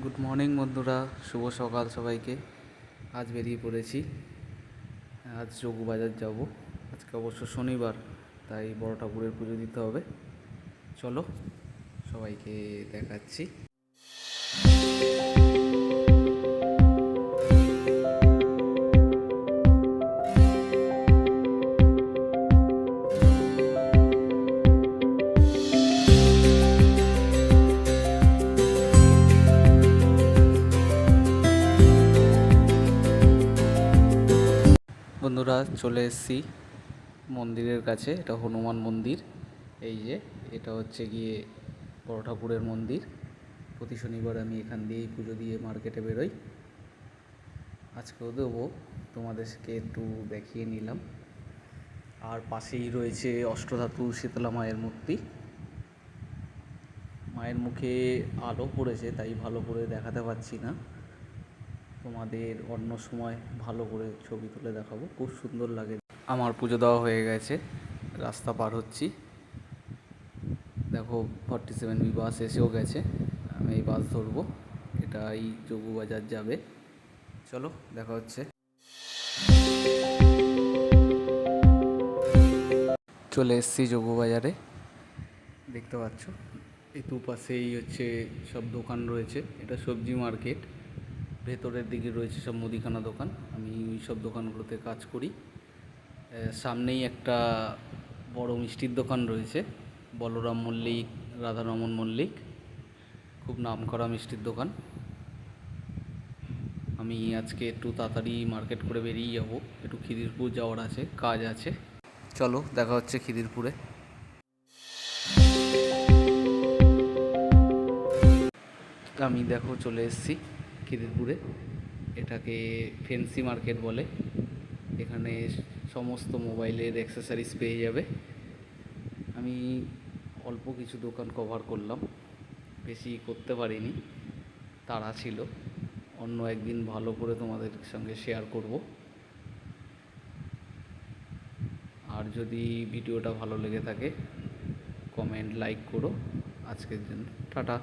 Good morning বন্ধুরা, শুভ সকাল সবাইকে। আজ বেরিয়ে পড়েছি, আজ যোগবাজার যাব। আজকে অবশ্য শনিবার, তাই বড় ঠাকুরের পুজো দিতে হবে। চলো সবাইকে দেখাচ্ছি। বন্ধুরা চলে এসেছি মন্দিরের কাছে। এটা হনুমান মন্দির। এই যে এটা হচ্ছে গিয়ে বড় ঠাকুরের মন্দির। প্রতি শনিবার আমি এখান দিয়েই পুজো দিয়ে মার্কেটে বেরোই। আজকেও দেবো, তোমাদেরকে একটু দেখিয়ে নিলাম। আর পাশেই রয়েছে অষ্টধাতু শীতলা মায়ের মূর্তি। মায়ের মুখে আলো পড়েছে, তাই ভালো করে দেখাতে পারছি না। তোমাদের অন্য সময় ভালো করে ছবি তুলে দেখাবো। খুব সুন্দর লাগে। আমার পুজো দেওয়া হয়ে গেছে, রাস্তা পার হচ্ছি। দেখো 47B বাস এসেও গেছে। আমি এই বাস ধরবো, এটা এই যোগবাজার যাবে। চলো দেখা হচ্ছে। চলে এসেছি যোগবাজারে, দেখতে পাচ্ছ এই দুপাশেই হচ্ছে সব দোকান রয়েছে। এটা সবজি মার্কেট। ভেতরের দিকে রয়েছে সব মুদিখানা দোকান। আমি ওই সব দোকানগুলোতে কাজ করি। সামনেই একটা বড় মিষ্টির দোকান রয়েছে, বলরাম মল্লিক, রাধারমন মল্লিক, খুব নামকরা মিষ্টির দোকান। আমি আজকে একটু তাড়াতাড়ি মার্কেট করে বেরিয়ে যাব, একটু খিদিরপুর যাওয়ার আছে, কাজ আছে। চলো দেখা হচ্ছে খিদিরপুরে। আমি দেখো চলে এসেছি খিদিরপুরে। এটাকে ফ্যান্সি মার্কেট বলে। এখানে সমস্ত মোবাইলের অ্যাক্সেসরিজ পেয়ে যাবে। আমি অল্প কিছু দোকান কভার করলাম, বেশি করতে পারিনি, তাড়া ছিল। অন্য একদিন ভালো করে তোমাদের সঙ্গে শেয়ার করব। আর যদি ভিডিওটা ভালো লেগে থাকে কমেন্ট লাইক করো। আজকের জন্য টাটা।